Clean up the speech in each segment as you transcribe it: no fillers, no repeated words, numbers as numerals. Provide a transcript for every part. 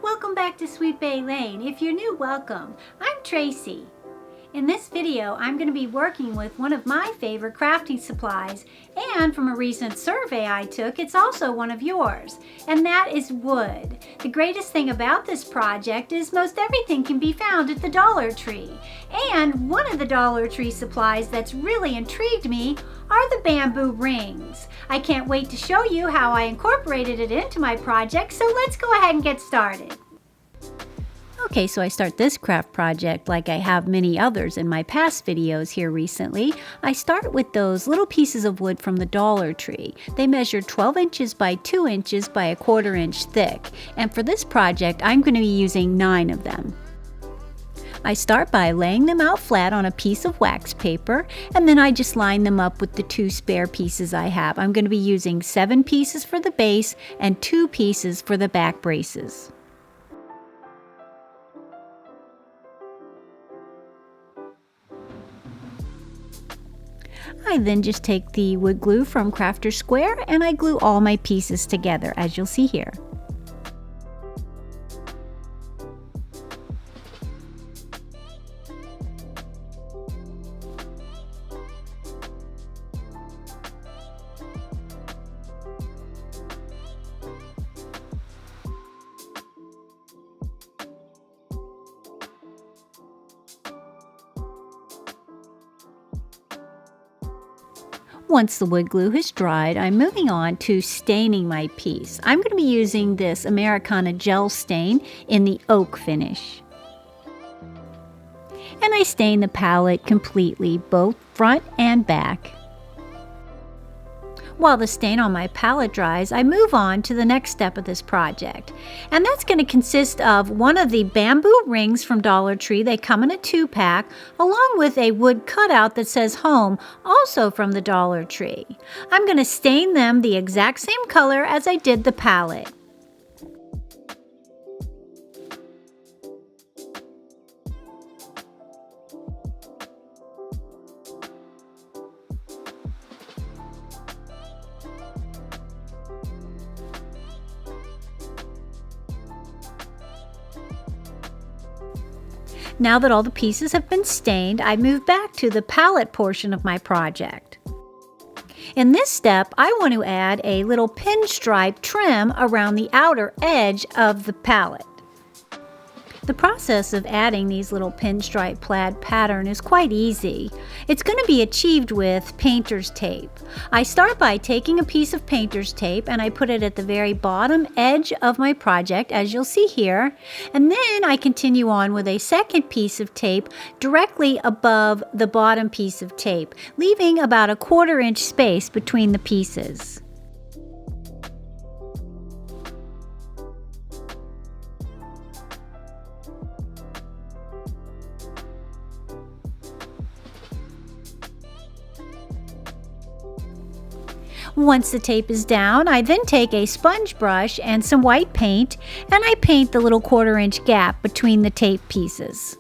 Welcome back to Sweet Bay Lane. If you're new, welcome. I'm Tracy. In this video, I'm going to be working with one of my favorite crafting supplies, and from a recent survey I took, it's also one of yours, and that is wood. The greatest thing about this project is most everything can be found at the Dollar Tree, and one of the Dollar Tree supplies that's really intrigued me are the bamboo rings. I can't wait to show you how I incorporated it into my project, so let's go ahead and get started. Okay, so I start this craft project like I have many others in my past videos here recently. I start with those little pieces of wood from the Dollar Tree. They measure 12 inches by 2 inches by 1/4 inch thick, and for this project I'm going to be using 9 of them. I start by laying them out flat on a piece of wax paper, and then I just line them up with the 2 spare pieces I have. I'm going to be using 7 pieces for the base and 2 pieces for the back braces. I then just take the wood glue from Crafter's Square and I glue all my pieces together, as you'll see here. Once the wood glue has dried, I'm moving on to staining my piece. I'm going to be using this Americana gel stain in the oak finish. And I stain the palette completely, both front and back. While the stain on my palette dries, I move on to the next step of this project. And that's going to consist of one of the bamboo rings from Dollar Tree. They come in a 2-pack, along with a wood cutout that says home, also from the Dollar Tree. I'm going to stain them the exact same color as I did the palette. Now that all the pieces have been stained, I move back to the palette portion of my project. In this step, I want to add a little pinstripe trim around the outer edge of the palette. The process of adding these little pinstripe plaid pattern is quite easy. It's going to be achieved with painter's tape. I start by taking a piece of painter's tape and I put it at the very bottom edge of my project, as you'll see here, and then I continue on with a second piece of tape directly above the bottom piece of tape, leaving about 1/4 inch space between the pieces. Once the tape is down, I then take a sponge brush and some white paint, and I paint the little 1/4 inch gap between the tape pieces.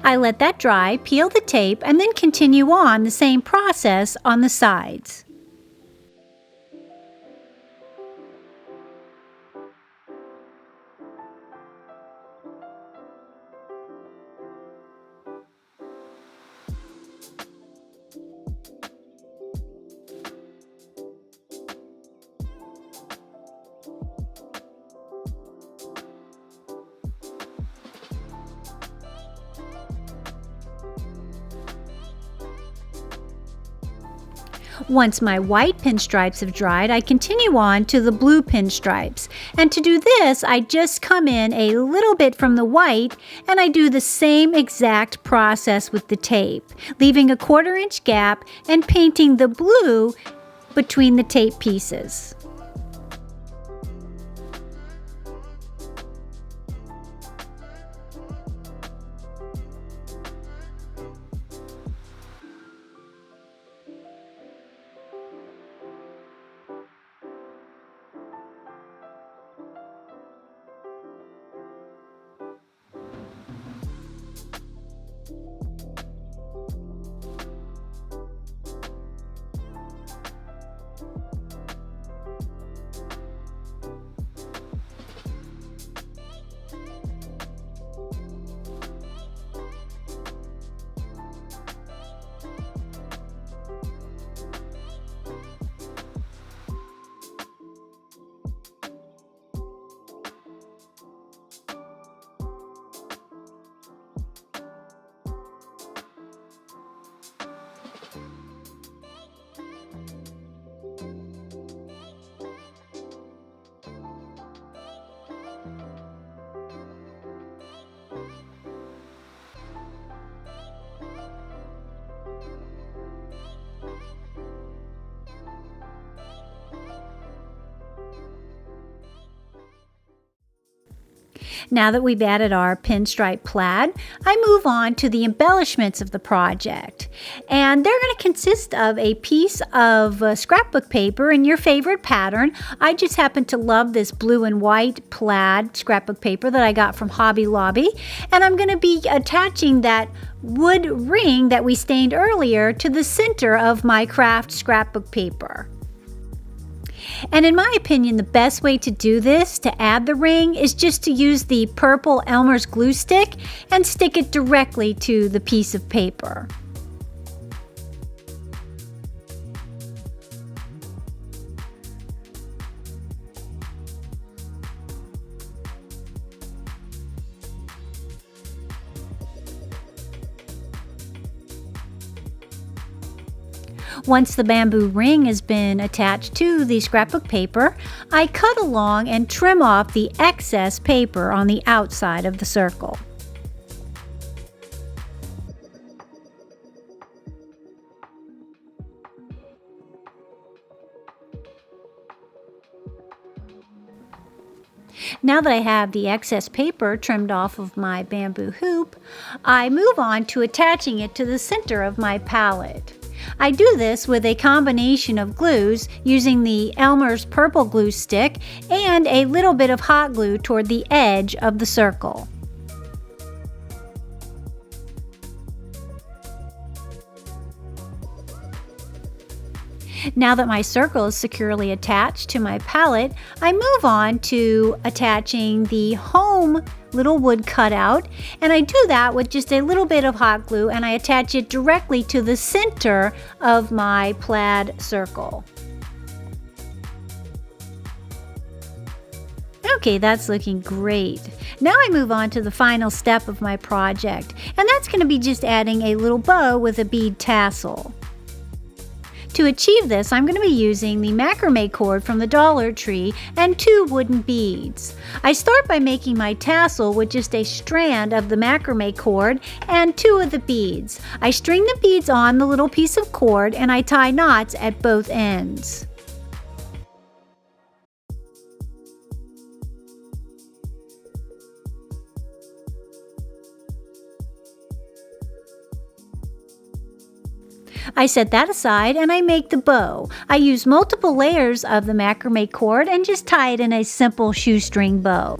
I let that dry, peel the tape, and then continue on the same process on the sides. Once my white pinstripes have dried, I continue on to the blue pinstripes. And to do this, I just come in a little bit from the white and I do the same exact process with the tape, leaving a 1/4 inch gap and painting the blue between the tape pieces. Now that we've added our pinstripe plaid, I move on to the embellishments of the project. And they're going to consist of a piece of scrapbook paper in your favorite pattern. I just happen to love this blue and white plaid scrapbook paper that I got from Hobby Lobby. And I'm going to be attaching that wood ring that we stained earlier to the center of my craft scrapbook paper. And in my opinion, the best way to do this, to add the ring, is just to use the purple Elmer's glue stick and stick it directly to the piece of paper. Once the bamboo ring has been attached to the scrapbook paper, I cut along and trim off the excess paper on the outside of the circle. Now that I have the excess paper trimmed off of my bamboo hoop, I move on to attaching it to the center of my pallet. I do this with a combination of glues using the Elmer's purple glue stick and a little bit of hot glue toward the edge of the circle. Now that my circle is securely attached to my pallet, I move on to attaching the home little wood cutout, and I do that with just a little bit of hot glue, and I attach it directly to the center of my plaid circle. Okay, that's looking great. Now I move on to the final step of my project, and that's going to be just adding a little bow with a bead tassel. To achieve this, I'm going to be using the macrame cord from the Dollar Tree and 2 wooden beads. I start by making my tassel with just a strand of the macrame cord and 2 of the beads. I string the beads on the little piece of cord and I tie knots at both ends. I set that aside and I make the bow. I use multiple layers of the macrame cord and just tie it in a simple shoestring bow.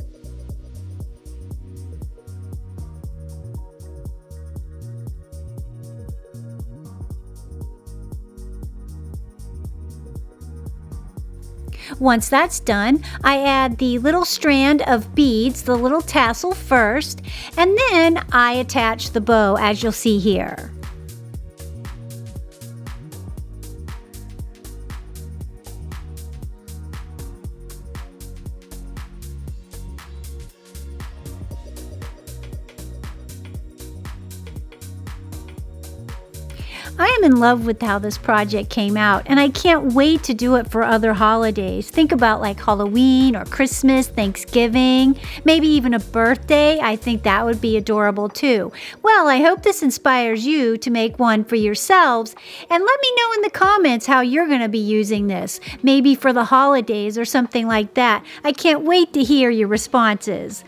Once that's done, I add the little strand of beads, the little tassel first, and then I attach the bow as you'll see here. I am in love with how this project came out, and I can't wait to do it for other holidays. Think about like Halloween or Christmas, Thanksgiving, maybe even a birthday. I think that would be adorable too. Well, I hope this inspires you to make one for yourselves, and let me know in the comments how you're going to be using this, maybe for the holidays or something like that. I can't wait to hear your responses.